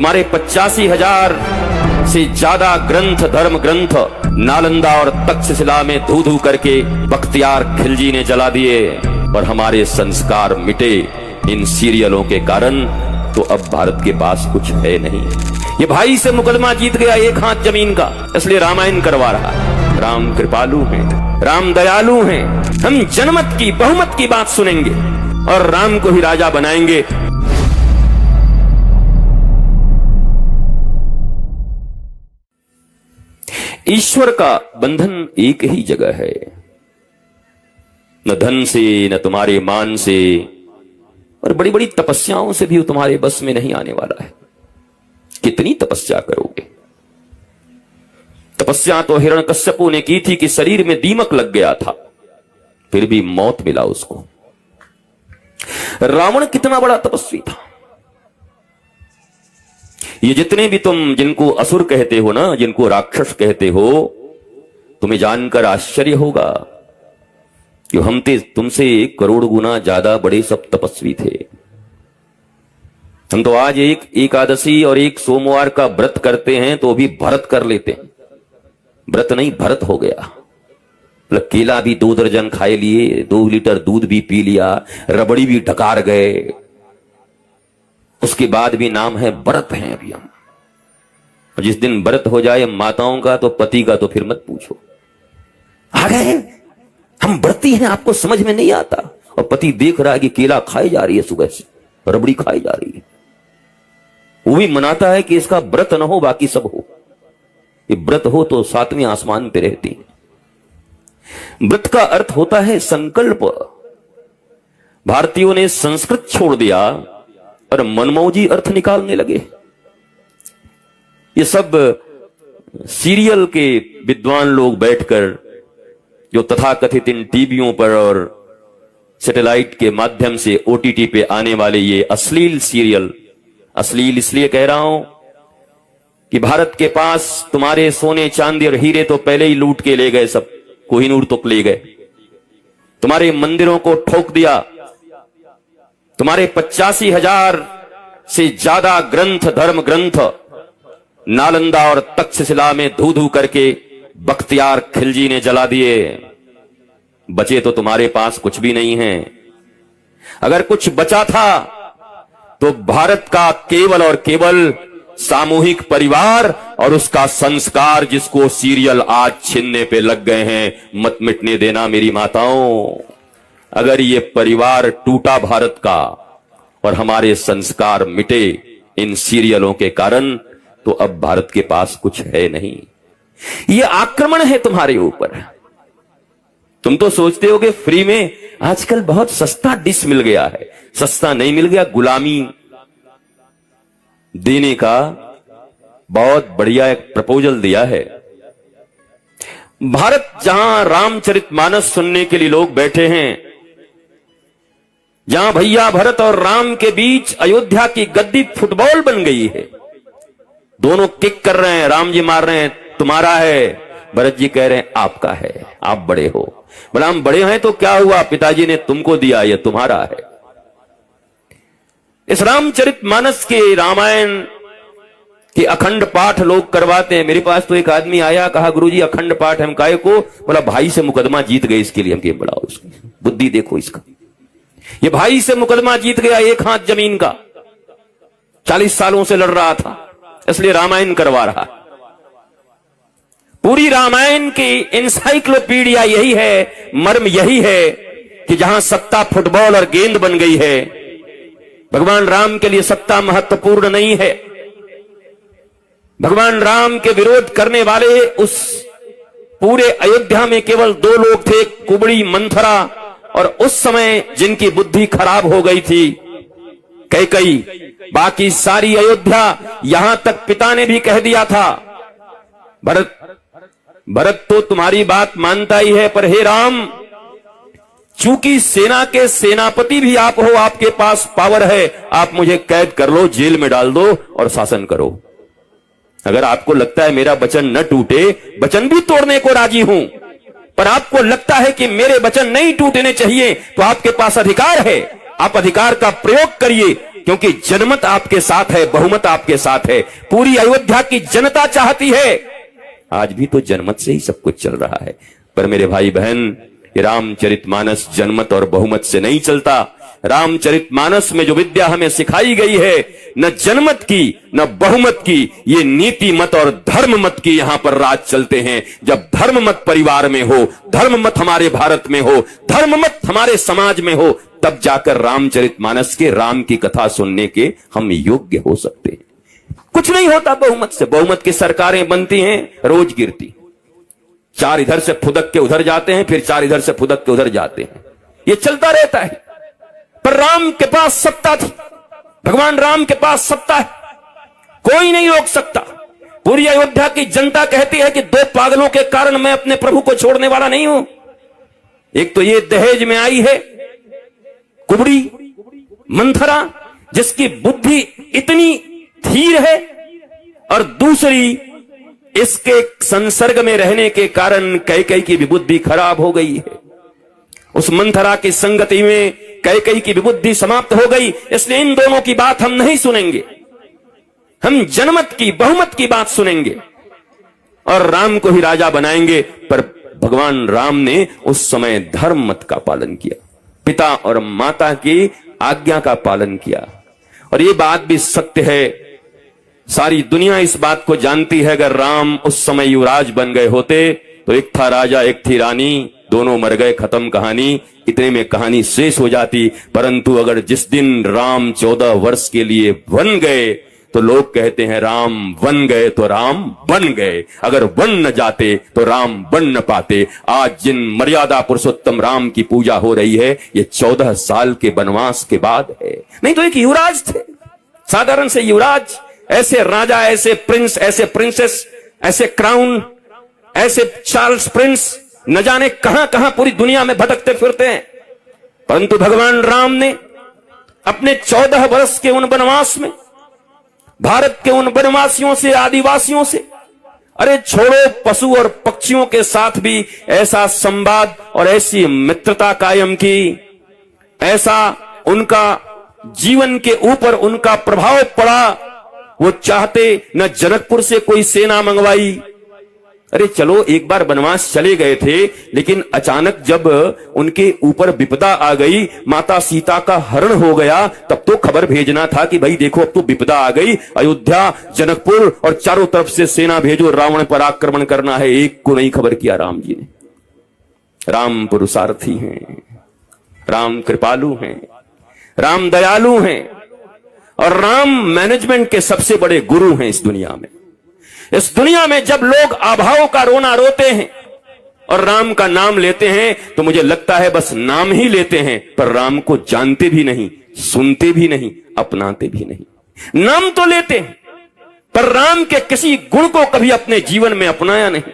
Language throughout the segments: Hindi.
तुम्हारे 85,000 से ज्यादा ग्रंथ, धर्म ग्रंथ नालंदा और तक्षशिला में धू धू करके बख्तियार खिलजी ने जला दिए और हमारे संस्कार मिटे इन सीरियलों के कारण। तो अब भारत के पास कुछ है नहीं। ये भाई से मुकदमा जीत गया एक हाथ जमीन का, इसलिए रामायण करवा रहा है। राम कृपालु हैं, राम दयालु हैं। हम जनमत की, बहुमत की बात सुनेंगे और राम को ही राजा बनाएंगे। ईश्वर का बंधन एक ही जगह है, न धन से, न तुम्हारे मान से, और बड़ी बड़ी तपस्याओं से भी तुम्हारे बस में नहीं आने वाला है। कितनी तपस्या करोगे? तपस्या तो हिरण्यकश्यपु ने की थी कि शरीर में दीमक लग गया था, फिर भी मौत मिला उसको। रावण कितना बड़ा तपस्वी था। ये जितने भी तुम जिनको असुर कहते हो ना, जिनको राक्षस कहते हो, तुम्हें जानकर आश्चर्य होगा कि हम तुमसे 1 करोड़ गुना ज्यादा बड़े सब तपस्वी थे। हम तो आज एक एकादशी और एक सोमवार का व्रत करते हैं तो भी भरत कर लेते हैं। व्रत नहीं, भरत हो गया। मतलब केला भी 2 दर्जन खाए लिए, 2 लीटर दूध भी पी लिया, रबड़ी भी ढकार गए, उसके बाद भी नाम है व्रत हैं अभी हम। और जिस दिन व्रत हो जाए माताओं का तो पति का तो फिर मत पूछो। आ गए हम व्रती हैं, आपको समझ में नहीं आता। और पति देख रहा है कि केला खाई जा रही है, सुबह से रबड़ी खाई जा रही है, वो भी मनाता है कि इसका व्रत न हो बाकी सब हो। ये व्रत हो तो 7वें आसमान पे रहती। व्रत का अर्थ होता है संकल्प। भारतीयों ने संस्कृत छोड़ दिया और मनमौजी अर्थ निकालने लगे। ये सब सीरियल के विद्वान लोग बैठकर जो तथाकथित इन टीवियों पर और सैटेलाइट के माध्यम से ओटीटी पे आने वाले ये अश्लील सीरियल, अश्लील इसलिए कह रहा हूं कि भारत के पास तुम्हारे सोने चांदी और हीरे तो पहले ही लूट के ले गए, सब कोहिनूर तक ले गए। तुम्हारे मंदिरों को ठोक दिया। तुम्हारे 85,000 से ज्यादा ग्रंथ, धर्म ग्रंथ नालंदा और तक्षशिला में धू धू करके बख्तियार खिलजी ने जला दिए। बचे तो तुम्हारे पास कुछ भी नहीं है। अगर कुछ बचा था तो भारत का केवल और केवल सामूहिक परिवार और उसका संस्कार, जिसको सीरियल आज छीनने पे लग गए हैं। मत मिटने देना मेरी माताओं। अगर ये परिवार टूटा भारत का और हमारे संस्कार मिटे इन सीरियलों के कारण, तो अब भारत के पास कुछ है नहीं। ये आक्रमण है तुम्हारे ऊपर। तुम तो सोचते हो कि फ्री में आजकल बहुत सस्ता डिश मिल गया है। सस्ता नहीं मिल गया, गुलामी देने का बहुत बढ़िया एक प्रपोजल दिया है। भारत जहां रामचरितमानस सुनने के लिए लोग बैठे हैं, जहां भैया भरत और राम के बीच अयोध्या की गद्दी फुटबॉल बन गई है। दोनों किक कर रहे हैं, राम जी मार रहे हैं तुम्हारा है, भरत जी कह रहे हैं आपका है, आप बड़े हो। बोला हम बड़े हैं तो क्या हुआ, पिताजी ने तुमको दिया, ये तुम्हारा है। इस रामचरितमानस के, रामायण के अखंड पाठ लोग करवाते हैं। मेरे पास तो एक आदमी आया, कहा गुरुजी अखंड पाठ हम काहे को? बोला भाई से मुकदमा जीत गए, इसके लिए हम के बढ़ाओ। इसकी बुद्धि देखो इसका। ये भाई से मुकदमा जीत गया एक हाथ जमीन का, 40 सालों से लड़ रहा था, इसलिए रामायण करवा रहा। पूरी रामायण की एनसाइक्लोपीडिया यही है, मर्म यही है कि जहां सत्ता फुटबॉल और गेंद बन गई है, भगवान राम के लिए सत्ता महत्वपूर्ण नहीं है। भगवान राम के विरोध करने वाले उस पूरे अयोध्या में केवल 2 लोग थे, कुबड़ी मंथरा, और उस समय जिनकी बुद्धि खराब हो गई थी कैकई। बाकी सारी अयोध्या, यहां तक पिता ने भी कह दिया था भरत तो तुम्हारी बात मानता ही है, पर हे राम, चूंकि सेना के सेनापति भी आप हो, आपके पास पावर है, आप मुझे कैद कर लो, जेल में डाल दो और शासन करो। अगर आपको लगता है मेरा वचन न टूटे, वचन भी तोड़ने को राजी हूं, पर आपको लगता है कि मेरे वचन नहीं टूटने चाहिए, तो आपके पास अधिकार है, आप अधिकार का प्रयोग करिए। क्योंकि जनमत आपके साथ है, बहुमत आपके साथ है। पूरी अयोध्या की जनता चाहती है। आज भी तो जनमत से ही सब कुछ चल रहा है। पर मेरे भाई बहन, ये रामचरितमानस जनमत और बहुमत से नहीं चलता। रामचरितमानस में जो विद्या हमें सिखाई गई है, न जनमत की न बहुमत की, ये नीति मत और धर्म मत की यहां पर राज चलते हैं। जब धर्म मत परिवार में हो, धर्म मत हमारे भारत में हो, धर्म मत हमारे समाज में हो, तब जाकर रामचरितमानस के राम की कथा सुनने के हम योग्य हो सकते हैं। कुछ नहीं होता बहुमत से। बहुमत की सरकारें बनती हैं, रोज गिरती। 4 इधर से फुदक के उधर जाते हैं, फिर 4 इधर से फुदक के उधर जाते हैं। ये चलता रहता है। पर राम के पास सत्ता थी, भगवान राम के पास सत्ता है, कोई नहीं रोक सकता। पूरी अयोध्या की जनता कहती है कि 2 पागलों के कारण मैं अपने प्रभु को छोड़ने वाला नहीं हूं। एक तो ये दहेज में आई है कुबड़ी मंथरा, जिसकी बुद्धि इतनी धीर है, और दूसरी इसके संसर्ग में रहने के कारण कैकेयी की भी बुद्धि खराब हो गई है। उस मंथरा की संगति में कैकेयी की भी बुद्धि समाप्त हो गई। इसलिए इन दोनों की बात हम नहीं सुनेंगे, हम जनमत की बहुमत की बात सुनेंगे और राम को ही राजा बनाएंगे। पर भगवान राम ने उस समय धर्म मत का पालन किया, पिता और माता की आज्ञा का पालन किया। और ये बात भी सत्य है, सारी दुनिया इस बात को जानती है। अगर राम उस समय युवराज बन गए होते तो एक था राजा, एक थी रानी, दोनों मर गए, खत्म कहानी, इतने में कहानी शेष हो जाती। परंतु अगर जिस दिन राम 14 वर्ष के लिए वन गए तो लोग कहते हैं राम वन गए तो राम बन गए। अगर वन न जाते तो राम बन न पाते। आज जिन मर्यादा पुरुषोत्तम राम की पूजा हो रही है, ये 14 साल के वनवास के बाद है। नहीं तो एक युवराज थे, साधारण से युवराज, ऐसे राजा, ऐसे प्रिंस, ऐसे प्रिंसेस, ऐसे क्राउन, ऐसे चार्ल्स प्रिंस न जाने कहां कहां पूरी दुनिया में भटकते फिरते हैं। परंतु भगवान राम ने अपने 14 वर्ष के उन वनवास में भारत के उन वनवासियों से, आदिवासियों से, अरे छोड़ो पशु और पक्षियों के साथ भी ऐसा संवाद और ऐसी मित्रता कायम की, ऐसा उनका जीवन के ऊपर उनका प्रभाव पड़ा। वो चाहते न जनकपुर से कोई सेना मंगवाई। अरे चलो एक बार वनवास चले गए थे, लेकिन अचानक जब उनके ऊपर विपदा आ गई, माता सीता का हरण हो गया, तब तो खबर भेजना था कि भाई देखो अब तो विपदा आ गई, अयोध्या, जनकपुर और चारों तरफ से सेना भेजो, रावण पर आक्रमण करना है। एक को नहीं खबर किया राम जी ने। राम पुरुषार्थी हैं, राम कृपालु हैं, राम दयालु हैं और राम मैनेजमेंट के सबसे बड़े गुरु हैं इस दुनिया में। इस दुनिया में जब लोग अभाव का रोना रोते हैं और राम का नाम लेते हैं तो मुझे लगता है बस नाम ही लेते हैं, पर राम को जानते भी नहीं, सुनते भी नहीं, अपनाते भी नहीं। नाम तो लेते हैं पर राम के किसी गुण को कभी अपने जीवन में अपनाया नहीं।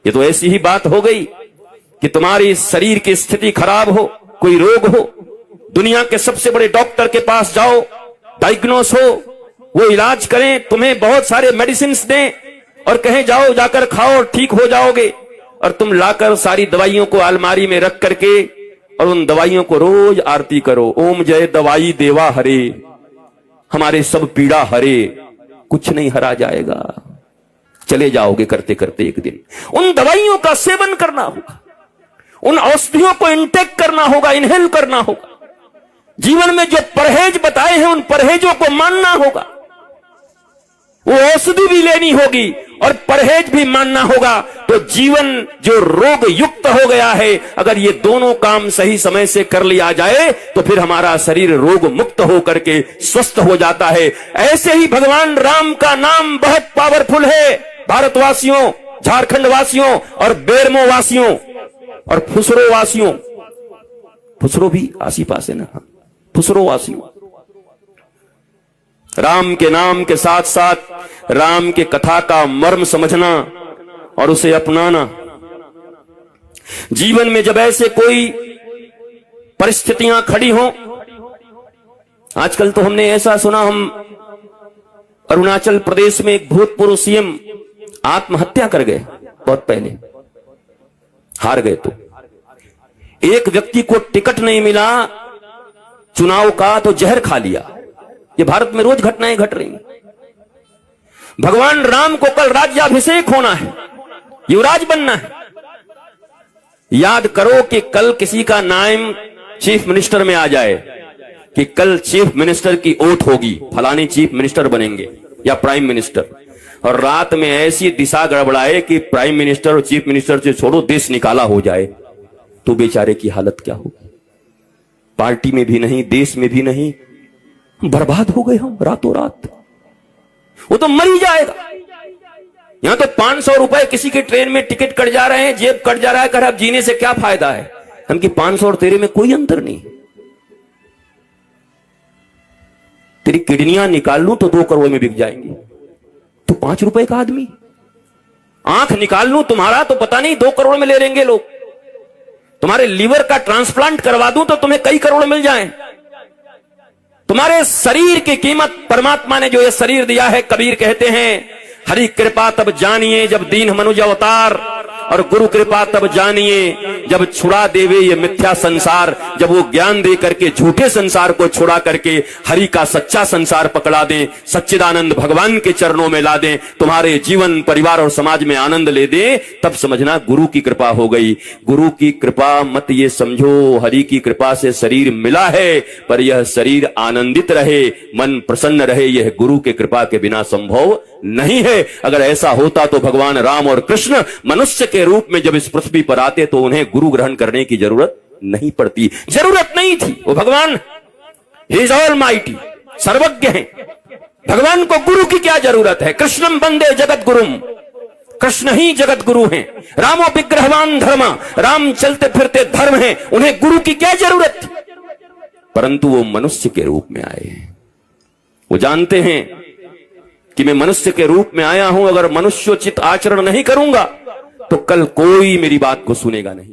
ये तो ऐसी ही बात हो गई कि तुम्हारी शरीर की स्थिति खराब हो, कोई रोग हो, दुनिया के सबसे बड़े डॉक्टर के पास जाओ, डायग्नोस हो, वो इलाज करें, तुम्हें बहुत सारे मेडिसिन दें और कहें जाओ जाकर खाओ ठीक हो जाओगे, और तुम लाकर सारी दवाइयों को अलमारी में रख करके और उन दवाइयों को रोज आरती करो, ओम जय दवाई देवा हरे, हमारे सब पीड़ा हरे। कुछ नहीं हरा जाएगा, चले जाओगे करते करते एक दिन। उन दवाइयों का सेवन करना होगा, उन औषधियों को इंटेक करना होगा, इनहेल करना होगा। जीवन में जो परहेज बताए हैं उन परहेजों को मानना होगा। वो औषधि भी लेनी होगी और परहेज भी मानना होगा। तो जीवन जो रोग युक्त हो गया है, अगर ये दोनों काम सही समय से कर लिया जाए तो फिर हमारा शरीर रोग मुक्त होकर के स्वस्थ हो जाता है। ऐसे ही भगवान राम का नाम बहुत पावरफुल है। भारतवासियों, झारखंड वासियों और बेरमो वासियों और फुसरो वासियों, फुसरो भी आसी पास है ना, फुसरो वासियों, राम के नाम के साथ साथ राम के कथा का मर्म समझना और उसे अपनाना। जीवन में जब ऐसे कोई परिस्थितियां खड़ी हों, आजकल तो हमने ऐसा सुना, हम अरुणाचल प्रदेश में एक भूतपूर्व सीएम आत्महत्या कर गए, बहुत पहले हार गए। तो एक व्यक्ति को टिकट नहीं मिला चुनाव का तो जहर खा लिया, ये भारत में रोज घटनाएं घट रही हैं। भगवान राम को कल राज्याभिषेक होना है, युवराज बनना है। याद करो कि कल किसी का नाम चीफ मिनिस्टर में आ जाए कि कल चीफ मिनिस्टर की ओथ होगी, फलाने चीफ मिनिस्टर बनेंगे या प्राइम मिनिस्टर, और रात में ऐसी दिशा गड़बड़ाए कि प्राइम मिनिस्टर और चीफ मिनिस्टर से छोड़ो देश निकाला हो जाए, तो बेचारे की हालत क्या होगी? पार्टी में भी नहीं, देश में भी नहीं, बर्बाद हो गए हम रातों रात। वो तो मर ही जाएगा। यहां तो 500 रुपए किसी के ट्रेन में टिकट कट जा रहे हैं, जेब कट जा रहा है, कर अब जीने से क्या फायदा है? हम कि 500 और तेरे में कोई अंतर नहीं। तेरी किडनियां निकाल लूं तो 2 करोड़ में बिक जाएंगी, तो 5 रुपए का आदमी। आंख निकाल लूं तुम्हारा तो पता नहीं 2 करोड़ में ले लेंगे लोग। तुम्हारे लीवर का ट्रांसप्लांट करवा दूं तो तुम्हें कई करोड़ मिल जाएं। तुम्हारे शरीर की कीमत परमात्मा ने जो ये शरीर दिया है, कबीर कहते हैं हरि कृपा तब जानिए जब दीन मनुज अवतार, और गुरु कृपा तब जानिए जब छुड़ा देवे ये मिथ्या संसार। जब वो ज्ञान दे करके झूठे संसार को छुड़ा करके हरि का सच्चा संसार पकड़ा दें, सच्चिदानंद भगवान के चरणों में ला दें, तुम्हारे जीवन परिवार और समाज में आनंद ले दें, तब समझना गुरु की कृपा हो गई। गुरु की कृपा मत ये समझो हरि की कृपा से शरीर मिला है, पर यह शरीर आनंदित रहे, मन प्रसन्न रहे, यह गुरु के कृपा के बिना संभव नहीं है। अगर ऐसा होता तो भगवान राम और कृष्ण मनुष्य के रूप में जब इस पृथ्वी पर आते तो उन्हें गुरु ग्रहण करने की जरूरत नहीं पड़ती, जरूरत नहीं थी। वो भगवान ही इज ऑलमाइटी, सर्वज्ञ हैं। भगवान को गुरु की क्या जरूरत है? कृष्णम वंदे जगत गुरुम, कृष्ण ही जगत गुरु हैं। रामो विग्रहवान धर्मा, राम चलते फिरते धर्म हैं, उन्हें गुरु की क्या जरूरत थी? परंतु वो मनुष्य के रूप में आए हैं। वो जानते हैं कि मैं मनुष्य के रूप में आया हूं, अगर मनुष्योचित आचरण नहीं करूंगा तो कल कोई मेरी बात को सुनेगा नहीं।